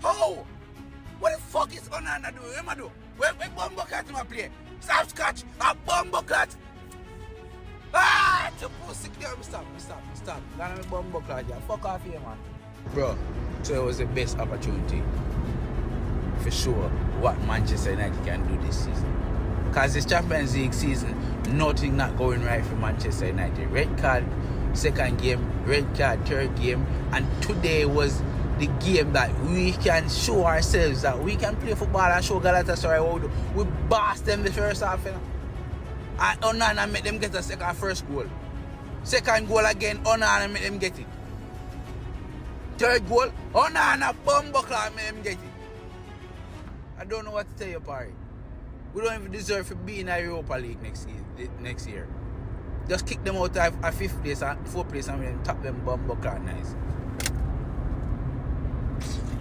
How? What the fuck is Onana doing? What am I do? Where Bumbo Cat in my play? Stop scotch! A Bumbo Cat! Ah! To pussy girl, stop. Gonna make Bumbo Cat, yeah. Fuck off here, man. Bro, so it was the best opportunity for sure what Manchester United can do this season. Because this Champions League season, nothing not going right for Manchester United. Red card, second game, red card, third game, and today was the game that we can show ourselves that we can play football and show Galatasaray what we do. We bossed them the first half, you know. And Onana make them get a first goal. Second goal again, Onana make them get it. Third goal, Onana Bumbuckler make them get it. I don't know what to tell you, Parry. We don't even deserve to be in the Europa League next year. Just kick them out of 5th place and 4th place and then tap them Bumbuckler nice.